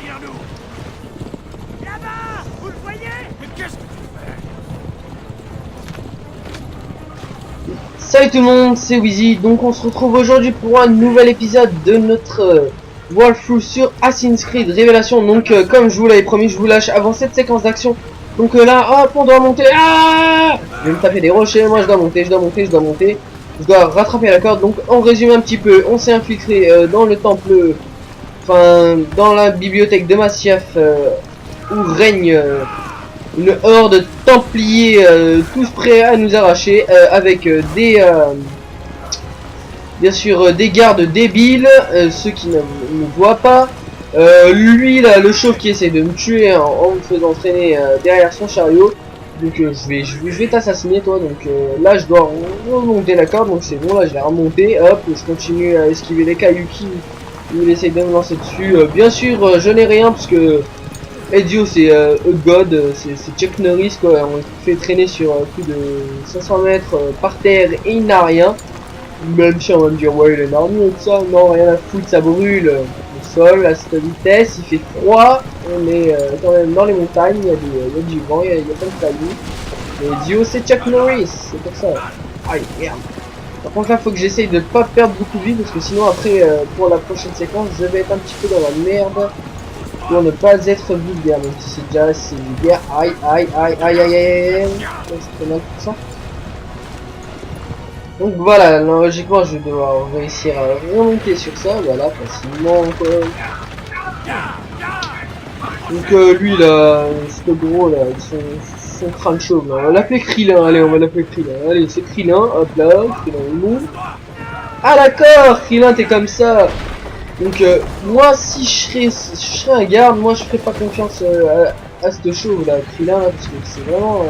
derrière nous. Là-bas, vous le voyez? Mais qu'est-ce que tu fais? Salut tout le monde, c'est Wheezy. Donc on se retrouve aujourd'hui pour un nouvel épisode de notre walkthrough sur Assassin's Creed Révélation. Donc comme je vous l'avais promis, je vous lâche avant cette séquence d'action. Donc là, hop, on doit monter. Ah, je vais me taper des rochers, moi je dois monter, je dois monter, je dois monter. Je dois rattraper la corde. Donc on résume un petit peu, on s'est infiltré dans le temple, enfin dans la bibliothèque de Masyaf, où règne une horde de templiers tous prêts à nous arracher, avec bien sûr des gardes débiles, ceux qui ne nous voient pas. Lui là, le chauve qui essaie de me tuer en me faisant traîner derrière son chariot. Donc je vais t'assassiner toi. Donc là je dois remonter la corde, donc c'est bon, là je l'ai remonté. Hop, je continue à esquiver les cailloux qui il essaie de me lancer dessus. Bien sûr je n'ai rien parce que Ezio c'est a god, c'est Chuck Norris quoi, on le fait traîner sur plus de 500 mètres par terre et il n'a rien. Même si on va me dire ouais il est armé et tout ça, non rien à foutre, ça brûle le sol à cette vitesse, il fait froid, on est quand même dans les montagnes, il y a du vent, il y a plein de cailloux. Et Ezio c'est Chuck Norris, c'est pour ça. Aïe merde. Par contre là faut que j'essaye de pas perdre beaucoup de vie parce que sinon après pour la prochaine séquence je vais être un petit peu dans la merde. Pour ne pas être vulgaire, même si c'est déjà assez vulgaire. Aïe aïe aïe aïe aïe aïe. C'est mal pour ça. Donc voilà, logiquement je vais devoir réussir à remonter sur ça, voilà, facilement quoi. Donc lui là, ce gros là, son crâne chauve là, on va l'appeler Krillin, allez on va l'appeler Krillin, allez c'est Krillin, hop là, Krillin il monte. Ah d'accord, Krillin t'es comme ça. Donc moi si je serais un garde, moi je ferais pas confiance à ce chauve là, Krillin là, parce que c'est vraiment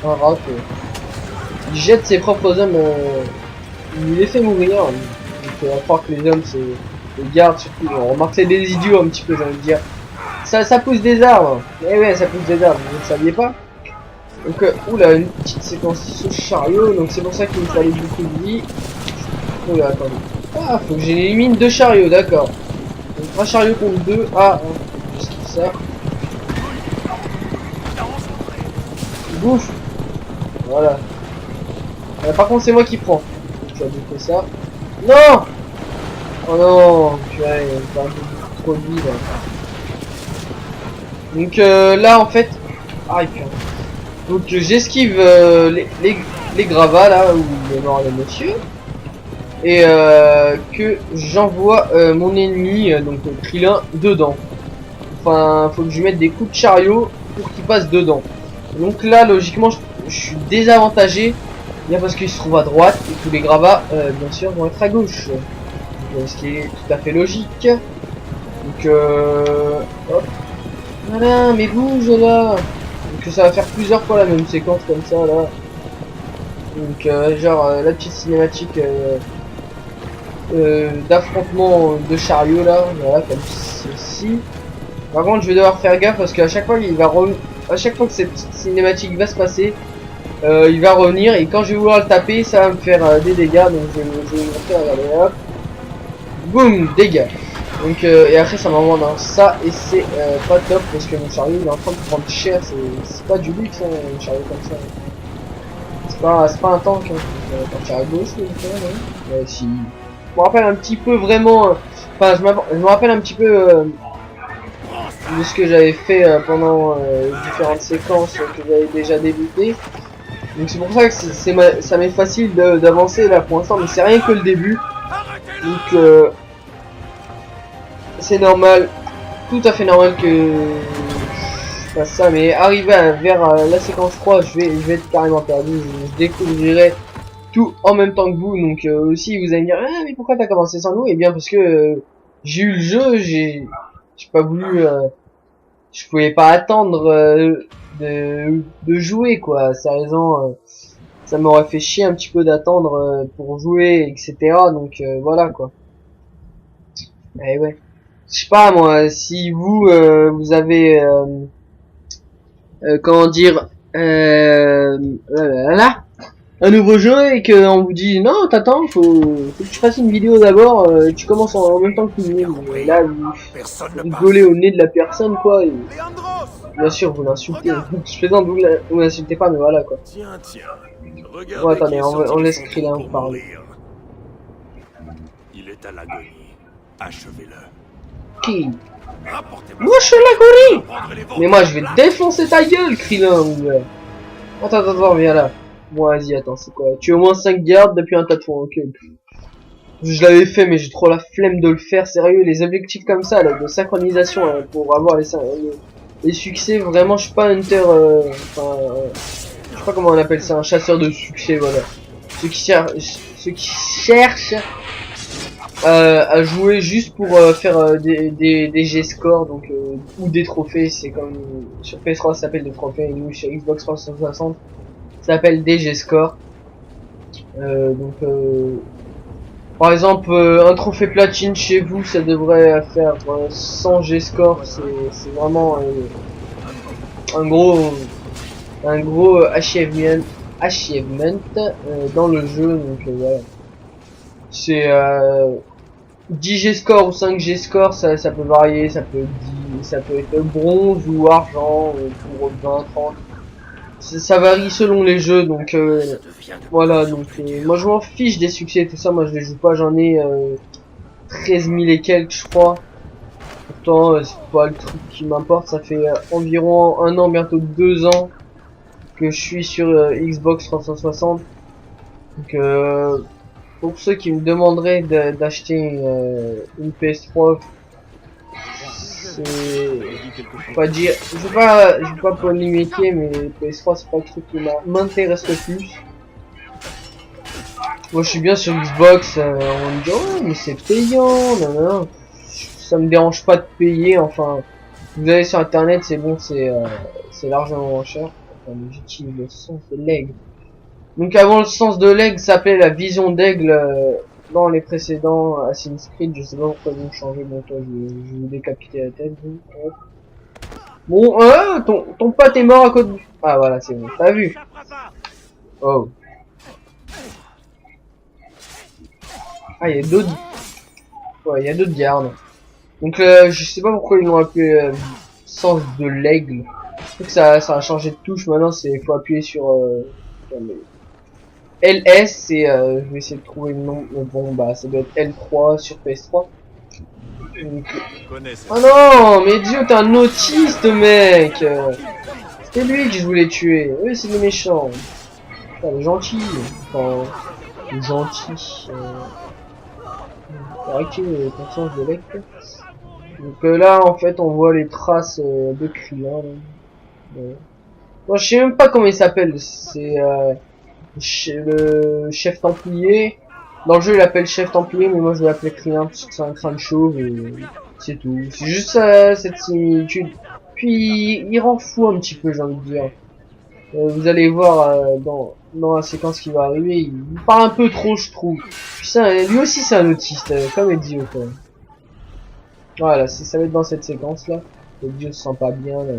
un rat quoi. Il jette ses propres hommes, il les fait mourir. Donc on va croire que les hommes c'est les gardes surtout, on remarque c'est des idiots un petit peu j'ai envie de dire. Ça pousse des arbres, eh ouais ça pousse des arbres, vous ne saviez pas. Donc oula une petite séquence sur chariot, donc c'est pour ça qu'il me fallait beaucoup de vie. Oula attendez. Ah, faut que j'élimine 2 chariots, d'accord. Donc un chariot contre 2. Ah, j'esquive ça. Bouffe. Voilà. Par contre, c'est moi qui prends. Donc, tu vas bouffer ça. Non. Oh non. Purée, il y a trop de vie là. Donc là, en fait. Ah, purée. Donc j'esquive les gravats là où il est mort le monsieur. Et que j'envoie mon ennemi, donc Krillin, dedans. Enfin, faut que je lui mette des coups de chariot pour qu'il passe dedans. Donc là, logiquement, je suis désavantagé, bien parce qu'il se trouve à droite et tous les gravats, bien sûr, vont être à gauche. Donc, ce qui est tout à fait logique. Donc, hop. Voilà, mais bouge là. Donc ça va faire plusieurs fois la même séquence comme ça là. Donc, genre la petite cinématique. D'affrontement de chariot là, voilà comme ceci. Par contre je vais devoir faire gaffe parce qu'à chaque fois à chaque fois que cette cinématique va se passer, il va revenir et quand je vais vouloir le taper ça va me faire des dégâts, donc je vais me faire regarder hop. Boum, dégâts. Donc et après ça m'envoie dans ça et c'est pas top parce que mon chariot il est en train de prendre cher, c'est pas du luxe hein, un chariot comme ça. C'est pas un tank hein, un chariot gauche si. Je me rappelle un petit peu vraiment, enfin je me rappelle un petit peu de ce que j'avais fait pendant différentes séquences que j'avais déjà débuté. Donc c'est pour ça que ça m'est facile d'avancer là pour l'instant, mais c'est rien que le début. Donc c'est normal, tout à fait normal que je fasse ça, mais arrivé vers la séquence 3, je vais être carrément perdu, je découvrirai tout en même temps que vous. Donc aussi vous allez me dire ah mais pourquoi t'as commencé sans nous? Et bien parce que j'ai eu le jeu, j'ai pas voulu je pouvais pas attendre de jouer quoi, sérieusement ça m'aurait fait chier un petit peu d'attendre pour jouer etc. Donc voilà quoi. Et ouais, je sais pas moi si vous vous avez comment dire là un nouveau jeu et qu'on vous dit non, t'attends, faut que tu fasses une vidéo d'abord, tu commences en même temps que tout le monde. Et là, vous rigolez au nez de la personne, quoi. Et Leandros! bien sûr, vous l'insultez. Je plaisante, vous l'insultez pas, mais voilà, quoi. Tiens, regardez. Bon, attendez, on laisse Krillin parler. Il est à l'agonie. Achevez-le. Qui? Rapportez-moi. Moi, je suis l'agonie! Prendrez les vôtres. Mais moi, je vais défoncer ta gueule, Krillin, ouais. Attends, viens là. Bon, vas-y, attends, c'est quoi? Tu as au moins 5 gardes depuis un tatouage, ok. Je l'avais fait, mais j'ai trop la flemme de le faire, sérieux. Les objectifs comme ça, là, de synchronisation, pour avoir les succès, vraiment, je suis pas hunter, je sais pas comment on appelle ça, un chasseur de succès, voilà. Ceux qui cherchent à jouer juste pour faire des G-score, donc ou des trophées, c'est comme sur PS3 ça s'appelle des trophées, et nous sur Xbox 360 ça s'appelle des G-score. Par exemple, un trophée platine chez vous, ça devrait faire 100 G-score, c'est vraiment un gros achievement dans le jeu, donc voilà. C'est 10 G-score ou 5 G-score, ça peut varier, ça peut être bronze ou argent pour 20, 30. Ça varie selon les jeux, donc voilà, donc moi je m'en fiche des succès, tout ça, moi je les joue pas, j'en ai 13 000 et quelques, je crois. Pourtant, c'est pas le truc qui m'importe, ça fait environ 1 an, bientôt 2 ans que je suis sur Xbox 360. Donc pour ceux qui me demanderaient d'acheter une PS3, c'est pas dire, je vais pas polémiquer, mais PS3 c'est pas le truc qui m'intéresse le plus. Moi je suis bien sur Xbox, on me dit ouais mais c'est payant, non. Ça me dérange pas de payer, enfin vous allez sur internet, c'est bon, c'est largement moins cher. Enfin, j'utilise le sens de l'aigle. Donc avant le sens de l'aigle s'appelait la vision d'aigle dans les précédents Assassin's Creed, je sais pas pourquoi vous changez, bon toi je vais vous décapiter la tête. Bon, ton pote est mort à cause de... Ah voilà, c'est bon, t'as vu. Oh. Ah, il y a d'autres... Ouais, il y a d'autres gardes. Donc je sais pas pourquoi ils l'ont appelé sens de l'aigle. Je crois que ça a changé de touche, maintenant c'est faut appuyer sur... LS et je vais essayer de trouver le nom, mais bon bah ça doit être L3 sur PS3. Oh non, mais Dieu, t'es un autiste mec. C'était lui que je voulais tuer. Oui, c'est le méchant. Enfin, le gentil. Enfin, le gentil. Arrêtez ton sens de lecte. Donc là en fait on voit les traces de Krillin. Moi je sais même pas comment il s'appelle. C'est le chef templier. Dans le jeu il appelle chef templier, mais moi je vais l'appeler Krillin parce que c'est un crâne chauve et c'est tout. C'est juste cette similitude. Puis il rend fou un petit peu, j'ai envie de dire. Vous allez voir dans la séquence qui va arriver, il parle un peu trop, je trouve. Puis ça, lui aussi c'est un autiste, comme Ezio quoi. Voilà, ça va être dans cette séquence là. Ezio se sent pas bien là.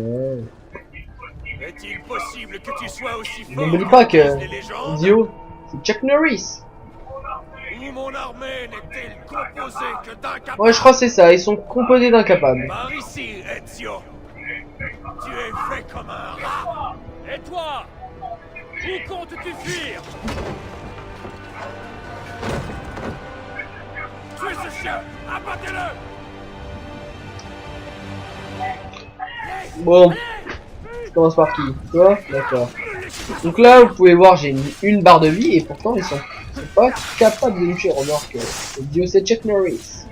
Est-il possible que tu sois aussi fort? N'oublie pas que Ezio, c'est Chuck Norris. Où mon armée n'est-elle composée que d'incapables? Ouais, je crois que c'est ça, ils sont composés d'incapables. Par ici, Ezio. Tu es fait comme un rat. Et toi? Où comptes-tu fuir? Tuez ce chien! Abattez-le! Bon, je commence par qui? Toi? D'accord. Donc là, vous pouvez voir, j'ai une barre de vie et pourtant ils sont pas capables de me tuer. Remarque, Dieu c'est Chuck Norris.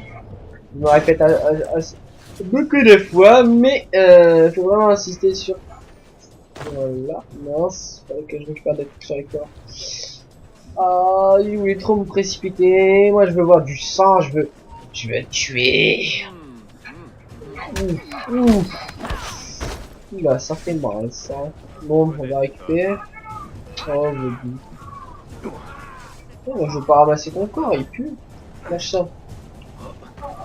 Je me répète beaucoup de fois, mais faut vraiment insister sur... Voilà, mince, fallait que je récupère des trucs sur les corps. Ah, il voulait trop me précipiter. Moi, je veux voir du sang, je veux tuer. Ouf. Oula, ça fait mal, ça. Bon, on va récupérer. Oh, je dis. Oh, je veux pas ramasser ton corps, il pue. Lâche ça.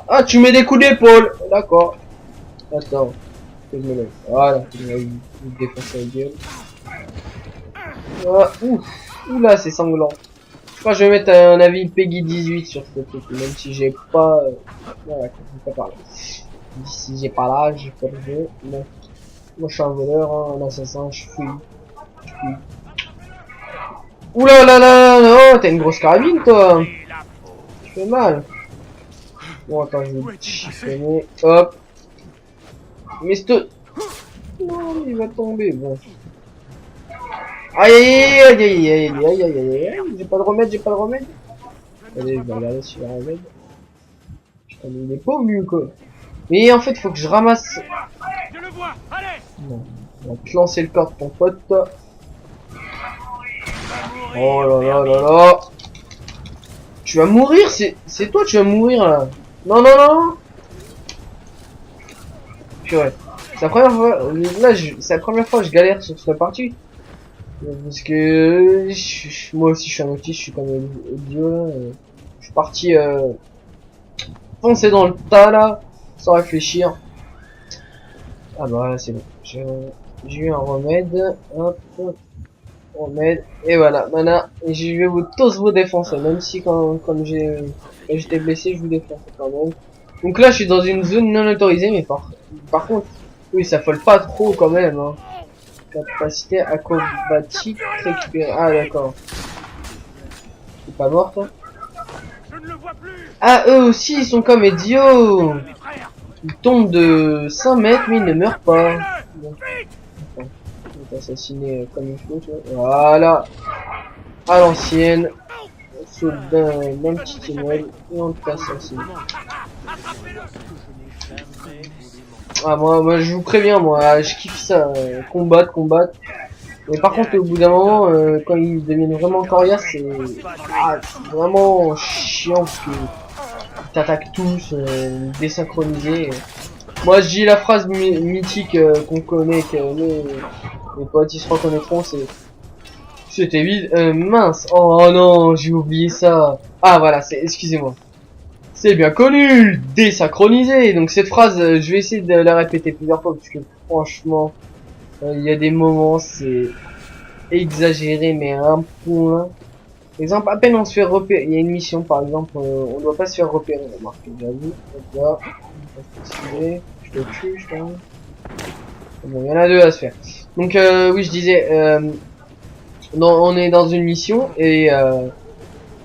Ah, tu mets des coups d'épaule. D'accord. Attends. Que je me lève. Voilà, je vais défoncer la gueule. Ah, ouf. Oula, c'est sanglant. Je crois que je vais mettre un avis Peggy 18 sur ce truc, même si j'ai pas... voilà, je peux pas parler. Si j'ai pas l'âge pour le jeu, bon. Moi je suis un voleur, hein, un assassin, je fouille. Oula là là, non, t'as une grosse carabine toi. Tu fais mal. Bon attends, je vais chiffonner. Hop. Mais c'est... Non, il va tomber, bon. Aïe aïe aïe aïe aïe aïe aïe aïe aïe aïe. J'ai pas de remède, j'ai pas de remède. Allez, je vais regarder si j'ai un remède. Putain, mais il est pauvre lui quoi. Mais en fait, faut que je ramasse... Je le vois, allez. Non. On va te lancer le corps de ton pote. Oh là là là là. Tu vas mourir, c'est toi, tu vas mourir là. Non, non, non. Purée. C'est la première fois, là, c'est la première fois que je galère sur cette partie. Parce que moi aussi je suis un autiste, je suis comme idiot là. Je suis parti foncer dans le tas là, sans réfléchir. Ah bah là c'est bon. J'ai eu un remède. Hop. Remède. Et voilà, maintenant, je vais vous tous vous défoncer. Même si quand j'étais blessé, je vous défonce quand même. Donc là je suis dans une zone non autorisée, mais par contre, oui ça vole pas trop quand même. Hein. Capacité acrobatique récupérée. Ah d'accord. T'es pas mort toi? Je ne le vois plus. Ah eux aussi ils sont comme idiots. Mes frères. Ils tombent de 5 mètres mais ils ne meurent pas. Bon. Vite. Attends. Je vais t'assassiner comme il faut tu vois. Voilà. À l'ancienne. On saute d'un petit immeuble et on t'assassine. Ah moi je vous préviens moi, je kiffe ça, combattre. Mais par contre au bout d'un moment, quand ils deviennent vraiment coriaces, c'est vraiment chiant parce que ils t'attaquent tous, désynchronisés. Moi je dis la phrase mythique qu'on connaît, que mes potes ils se reconnaîtront, c'était vide, mince, oh non j'ai oublié ça. Ah voilà, excusez-moi. C'est bien connu, désynchronisé. Donc cette phrase, je vais essayer de la répéter plusieurs fois parce que franchement, il y a des moments, c'est exagéré mais à un point. Par exemple, à peine on se fait repérer, il y a une mission par exemple, on doit pas se faire repérer. Remarquez, bien vu. Là, je te tue, je pense. Bon, il y en a deux à se faire. Donc oui, je disais, on est dans une mission et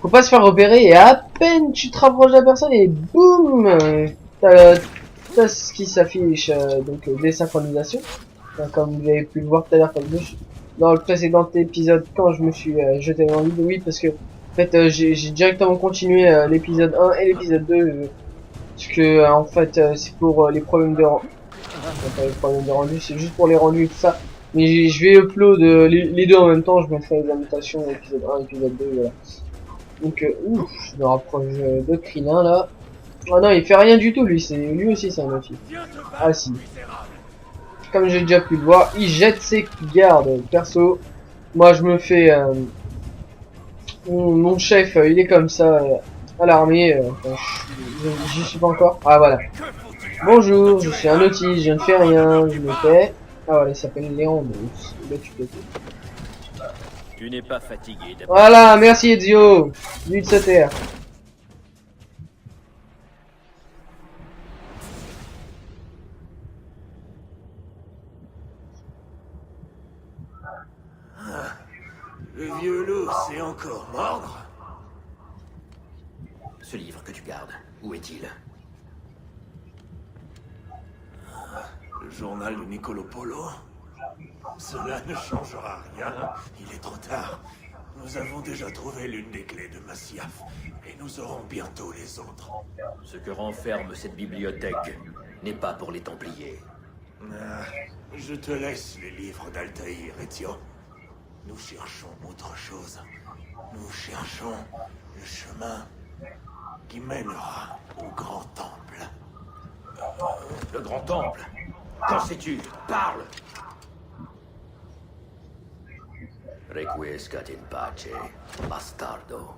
faut pas se faire repérer et à peine tu te rapproches de la personne et boum, t'as ce qui s'affiche, donc désynchronisation. Enfin, comme vous avez pu le voir tout à l'heure dans le précédent épisode quand je me suis jeté dans le vide. Oui, parce que en fait j'ai directement continué l'épisode 1 et l'épisode 2 parce que en fait c'est pour les problèmes de rendu. Pas les problèmes de rendu, c'est juste pour les rendus et tout ça. Mais je vais upload les deux en même temps, je mettrai les annotations épisode 1 épisode 2 voilà. Donc ouf, je me rapproche de Krillin là. Oh non, il fait rien du tout lui, lui aussi c'est un outil. Ah si. Comme j'ai déjà pu le voir, il jette ses gardes. Perso, moi je me fais mon chef, il est comme ça à l'armée. Enfin, j'y suis pas encore. Ah voilà. Bonjour, je suis un autiste, je ne fais rien, je me tais. Ah voilà, il s'appelle Léon. Tu n'es pas fatigué. Voilà, merci Ezio. Lui de se taire. Le vieux loup sait encore mordre. Ce livre que tu gardes, où est-il? Le journal de Niccolo Polo. Cela ne changera rien. Il est trop tard. Nous avons déjà trouvé l'une des clés de Masyaf. Et nous aurons bientôt les autres. Ce que renferme cette bibliothèque n'est pas pour les Templiers. Je te laisse les livres d'Altaïr, Ezio. Nous cherchons autre chose. Nous cherchons le chemin qui mènera au grand temple. Le grand temple? Qu'en sais-tu? Parle! Requiescat in pace, bastardo.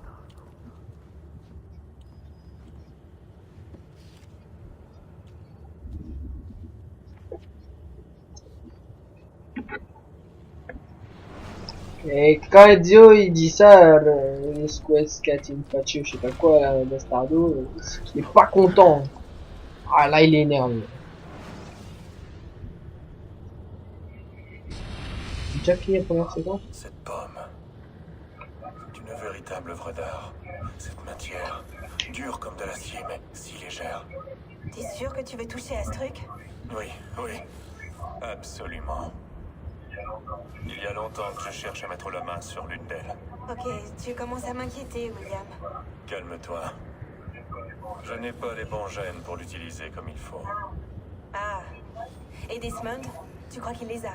Et quand Ezio il dit ça, le Squescatin Faccio, je sais pas quoi, là, Bastardo, il est pas content. Ah là il est énervé. J'ai déjà fini la première séquence. Cette pomme, c'est une véritable œuvre d'art. Cette matière, dure comme de l'acier, mais si légère. T'es sûr que tu veux toucher à ce truc? Oui, oui, absolument. Il y a longtemps que je cherche à mettre la main sur l'une d'elles. Ok, tu commences à m'inquiéter, William. Calme-toi. Je n'ai pas les bons gènes pour l'utiliser comme il faut. Ah. Et Desmond? Tu crois qu'il les a?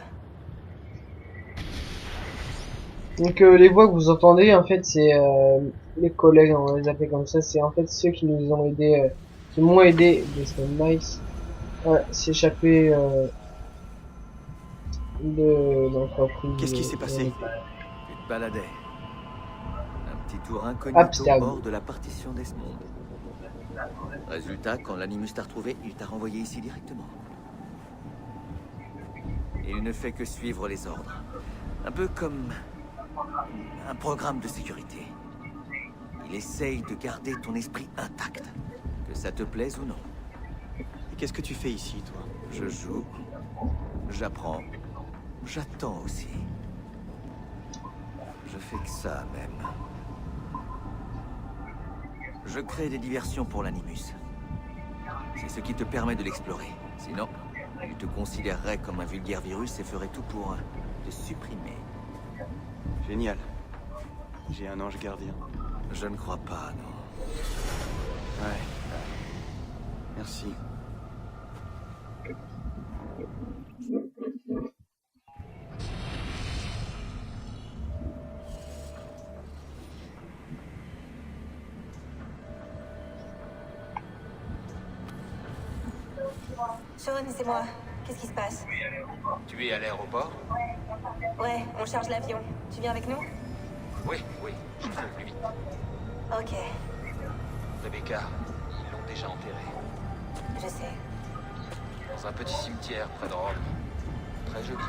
Donc les voix que vous entendez, en fait, c'est les collègues, on les appelle comme ça, c'est en fait ceux qui nous ont aidés, qui m'ont aidé, Desmond Nice, à s'échapper de l'entreprise. Qu'est-ce qui s'est passé? Tu te baladais. Un petit tour incognito Abstab. hors de la partition Desmond. Résultat, quand l'Animus t'a retrouvé, il t'a renvoyé ici directement. Il ne fait que suivre les ordres. Un peu comme un programme de sécurité. Il essaye de garder ton esprit intact, que ça te plaise ou non. Et qu'est-ce que tu fais ici, toi? Je joue, j'apprends, j'attends aussi. Je fais que ça, même. Je crée des diversions pour l'Animus. C'est ce qui te permet de l'explorer. Sinon, il te considérerait comme un vulgaire virus et ferait tout pour te supprimer. Génial. J'ai un ange gardien. Je ne crois pas, non. Ouais. Merci. Sean, c'est moi. Qu'est-ce qui se passe? Tu es à l'aéroport? Ouais, on charge l'avion. Tu viens avec nous? Oui, oui, je fais au plus vite. Ok, Rebecca, ils l'ont déjà enterré. je sais. Dans un petit cimetière près de Rome. Très joli.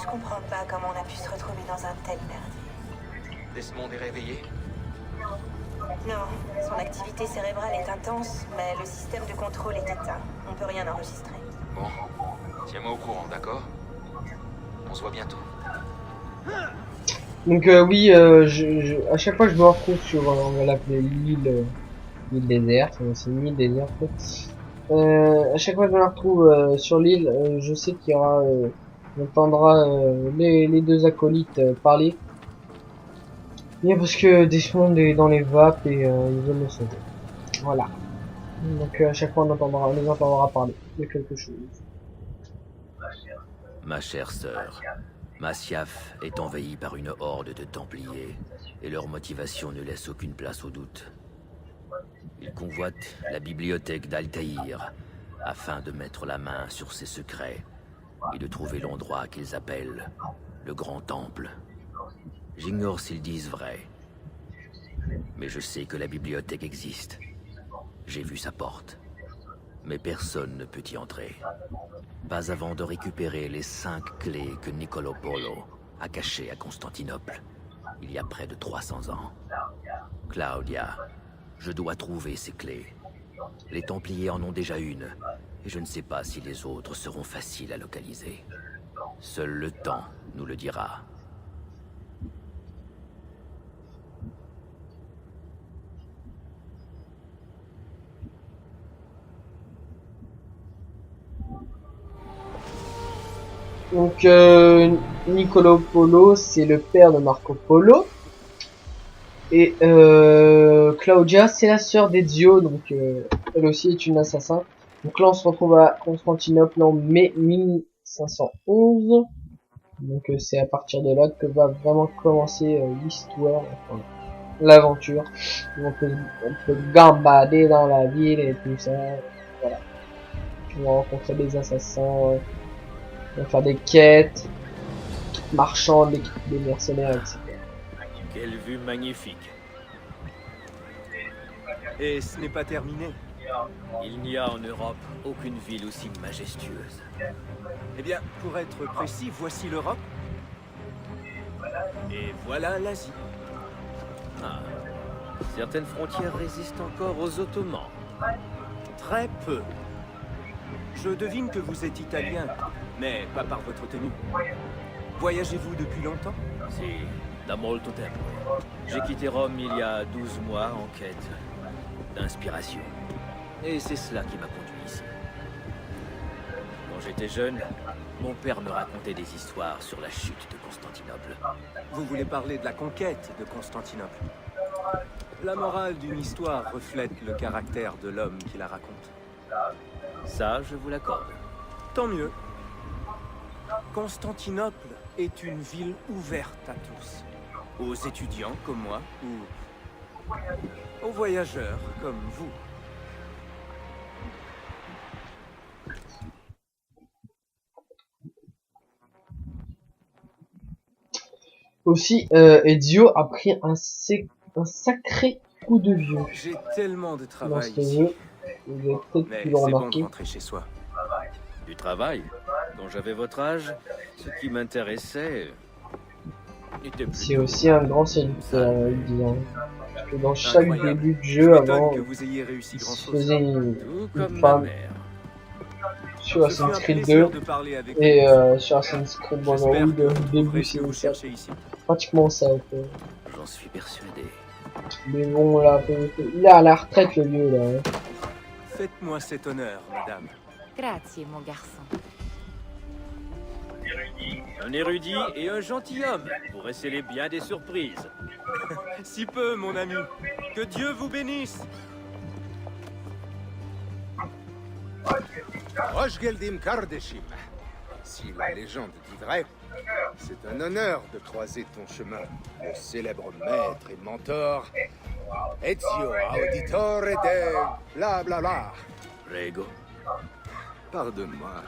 Je comprends pas comment on a pu se retrouver dans un tel merdier. Desmond est réveillé? Non, son activité cérébrale est intense, mais le système de contrôle est éteint. On peut rien enregistrer. Bon, tiens-moi au courant, d'accord? On se voit bientôt. Donc oui, à chaque fois je me retrouve sur, on va l'appeler l'île déserte, c'est une île déserte. À chaque fois que je me retrouve sur l'île, je sais qu'il y aura, on entendra les deux acolytes parler. Bien parce que Desmond est dans les vapes et ils veulent le sauver. Voilà. Donc à chaque fois on les entendra parler de quelque chose. Ma chère sœur, Masyaf est envahie par une horde de Templiers, et leur motivation ne laisse aucune place au doute. Ils convoitent la bibliothèque d'Altaïr, afin de mettre la main sur ses secrets, et de trouver l'endroit qu'ils appellent le Grand Temple. J'ignore s'ils disent vrai, mais je sais que la bibliothèque existe. J'ai vu sa porte, mais personne ne peut y entrer. Pas avant de récupérer les 5 clés que Niccolò Polo a cachées à Constantinople, il y a près de 300 ans. Claudia, je dois trouver ces clés. Les Templiers en ont déjà une, et je ne sais pas si les autres seront faciles à localiser. Seul le temps nous le dira. Donc Niccolò Polo, c'est le père de Marco Polo. Et Claudia, c'est la sœur d'Ezio, donc elle aussi est une assassin. Donc là, on se retrouve à Constantinople en mai 1511. Donc c'est à partir de là que va vraiment commencer l'histoire, enfin, l'aventure. On peut gambader dans la ville et tout ça. Voilà. On va rencontrer des assassins, on va faire des quêtes, marchands, des mercenaires, etc. Quelle vue magnifique. Et ce n'est pas terminé. Il n'y a en Europe aucune ville aussi majestueuse. Eh bien, pour être précis, voici l'Europe. Et voilà l'Asie. Ah. Certaines frontières résistent encore aux Ottomans. Très peu. Je devine que vous êtes italien, mais pas par votre tenue. Voyagez-vous depuis longtemps? Si, da molto tempo. J'ai quitté Rome il y a 12 mois en quête d'inspiration. Et c'est cela qui m'a conduit ici. Quand j'étais jeune, mon père me racontait des histoires sur la chute de Constantinople. Vous voulez parler de la conquête de Constantinople? La morale d'une histoire reflète le caractère de l'homme qui la raconte. Ça, je vous l'accorde. Tant mieux. Constantinople est une ville ouverte à tous. Aux étudiants comme moi, ou aux voyageurs comme vous. Aussi, Ezio a pris un sacré coup de vieux J'ai tellement de dans travail ce ici. jeu. Vous avez peut-être Mais pu c'est le bon de remarquer. rentrer chez soi. Du travail. Quand j'avais votre âge, ce qui m'intéressait était C'est plutôt... aussi un grand séducteur, il dit. Hein. Parce que dans chaque Incroyable. début de Je jeu, m'étonne avant, que vous ayez réussi il se grand-chose. faisait Tout comme une ma femme mère. sur Ce fut un Assassin's Creed 2 plaisir de parler avec et vous. sur Assassin's Creed J'espère Brotherhood, que au vous début trouverez ce que vous c'est cherchez ici. pratiquement ça. Quoi. J'en suis persuadé. Mais bon, là, il est à la retraite le vieux là. Hein. Faites-moi cet honneur, madame. Grazie, mon garçon. Un érudit et un gentilhomme pourraient sceller bien des surprises. Si peu, mon ami. Que Dieu vous bénisse. Rochgeldim Kardeshim. Si la légende dit vrai, c'est un honneur de croiser ton chemin, le célèbre maître et mentor, Ezio Auditore de bla bla bla. Prego. Pardonne-moi,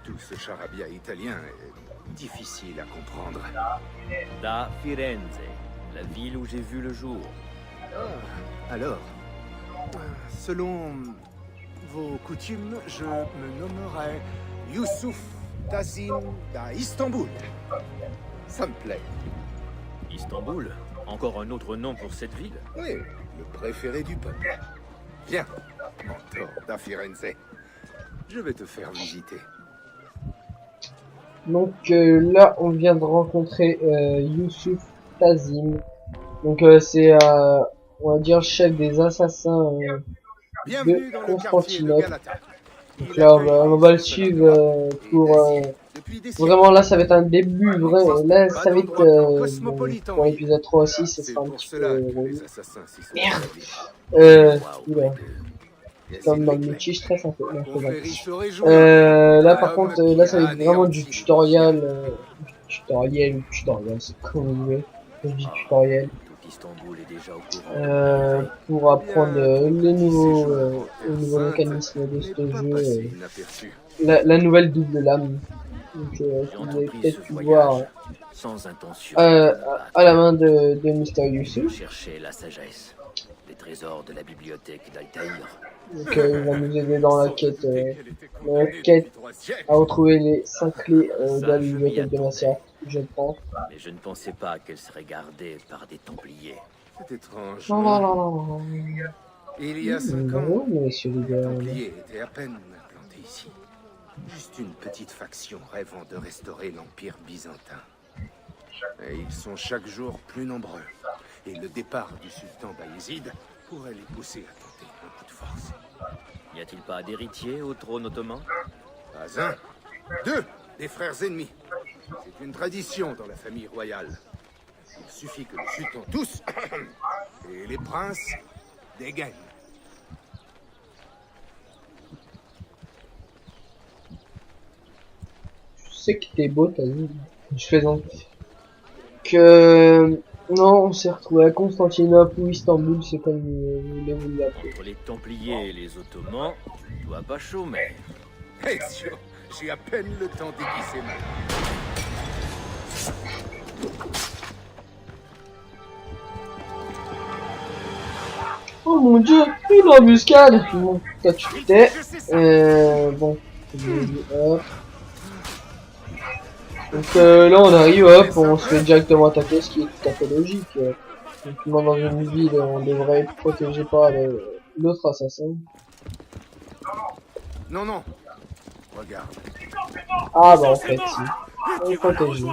tout ce charabia italien est difficile à comprendre. Da Firenze, la ville où j'ai vu le jour. Alors, selon vos coutumes, je me nommerai Youssouf Tazim d'A Istanbul. Ça me plaît. Istanbul, encore un autre nom pour cette ville. Oui, le préféré du peuple. Viens, mentor d'A Firenze. Je vais te faire visiter. Donc là, on vient de rencontrer Youssouf Tazim. Donc c'est, on va dire, chef des assassins Bienvenue de dans le quartier de Constantinople. Galata. Donc là, on va le suivre pour... Vraiment là ça va être un début vrai, là ça va être bon, pour l'épisode 3 aussi ça C'est sera un pour petit cela peu que les assassins s'y sont Merde. établis. Oula, Et comme dans le s'il vous métier je stresse un peu. Non, je plaît, plaisante. Confrérie se réjouit. Là par L'homme contre là ça va qui être a vraiment anéanti du le tutoriel tutoriel c'est comme vous voulez, du tutoriel Tout Istanbul est déjà au courant. pour apprendre les nouveaux Séjour en terre sainte mécanismes de n'est ce pas jeu, passé inaperçu. la nouvelle double lame. Donc J'ai vous avez entrepris peut-être ce pu voyage voir sans intention à la main de Mr. Youssouf. chercher la sagesse, les trésors de la bibliothèque d'Altaïr. Donc il va nous aider dans la quête, Qu'elle était condamnée depuis 3 siècles. à retrouver les 5 clés de Ça, la je m'y bibliothèque de attendais. Massiaf, je pense. Mais je ne pensais pas qu'elle serait gardée par des Templiers. C'est étrange. Non, non, non, non, non. Il y a 5 ans, Non, monsieur les les gars. Templiers étaient à peine implantés ici. Juste une petite faction rêvant de restaurer l'Empire byzantin. Et ils sont chaque jour plus nombreux. Et le départ du sultan Bayezid pourrait les pousser à tenter un coup de force. N'y a-t-il pas d'héritier au trône ottoman? Pas un, 2 des frères ennemis. C'est une tradition dans la famille royale. Il suffit que le sultan tousse et les princes dégainent. Je sais que t'es beau, t'as dit. Je plaisante. Que... Non, on s'est retrouvé à Constantinople ou Istanbul, c'est comme vous voulez vous l'appeler. Entre les Templiers et les Ottomans, tu dois pas chômer. Ezio, j'ai à peine le temps d'aiguiser ma... Oh mon dieu, une embuscade. Bon, toi tu t'es. Bon. Hop. Donc là on arrive, hop, on se fait directement attaquer, ce qui est tout à fait logique. Donc dans une ville, on devrait être protégé par l'autre assassin. Non, non. Regarde. Ah bah en fait si, on est protégé.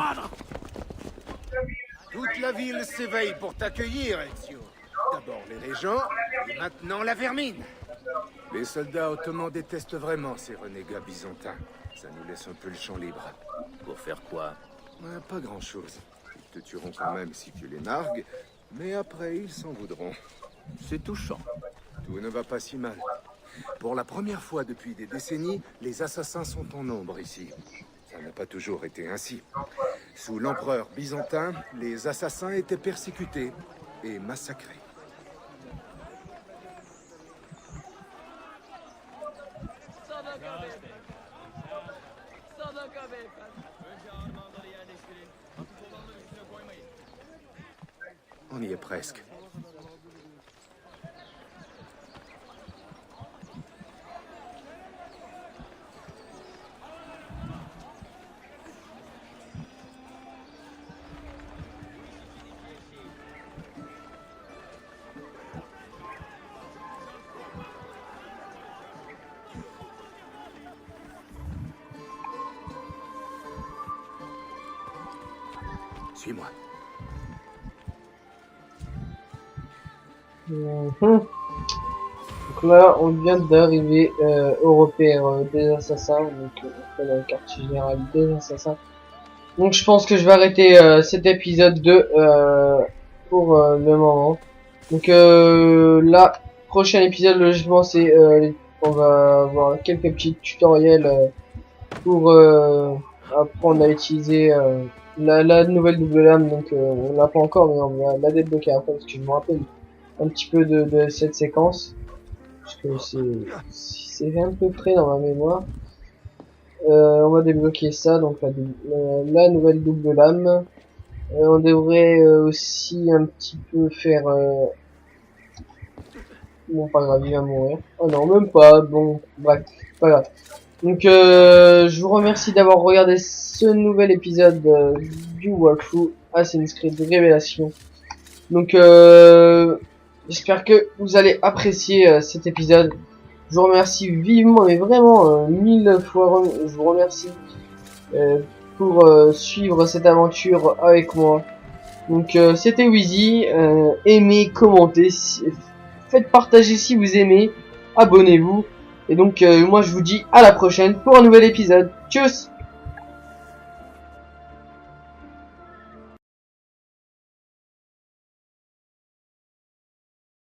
Toute la ville s'éveille pour t'accueillir, Ezio. D'abord les régents, et maintenant la vermine. Les soldats ottomans détestent vraiment ces renégats byzantins. Ça nous laisse un peu le champ libre. Pour faire quoi? Pas grand-chose. Ils te tueront quand même si tu les nargues, mais après ils s'en voudront. C'est touchant. Tout ne va pas si mal. Pour la première fois depuis des décennies, les assassins sont en nombre ici. Ça n'a pas toujours été ainsi. Sous l'empereur byzantin, les assassins étaient persécutés et massacrés. On y est presque. Suis-moi. Donc là, on vient d'arriver au repère des assassins, donc on fait la carte générale des assassins. Donc je pense que je vais arrêter cet épisode 2 pour le moment. Donc là, prochain épisode, logiquement, c'est on va avoir quelques petits tutoriels pour apprendre à utiliser la nouvelle double lame. Donc on l'a pas encore, mais on va la débloquer après parce que je me rappelle un petit peu de cette séquence, parce que c'est un peu frais dans ma mémoire. On va débloquer ça, donc la nouvelle double lame. On devrait aussi un petit peu faire bon, pas grave, il va mourir. Oh non, même pas. Bon, bref, pas grave. Donc je vous remercie d'avoir regardé ce nouvel épisode du walkthrough Assassin's Creed Révélation. Donc j'espère que vous allez apprécier cet épisode. Je vous remercie vivement, mais vraiment 1000 fois je vous remercie pour suivre cette aventure avec moi. Donc c'était Wheezy, aimez, commentez, faites partager si vous aimez, abonnez-vous. Et donc moi je vous dis à la prochaine pour un nouvel épisode. Tchuss!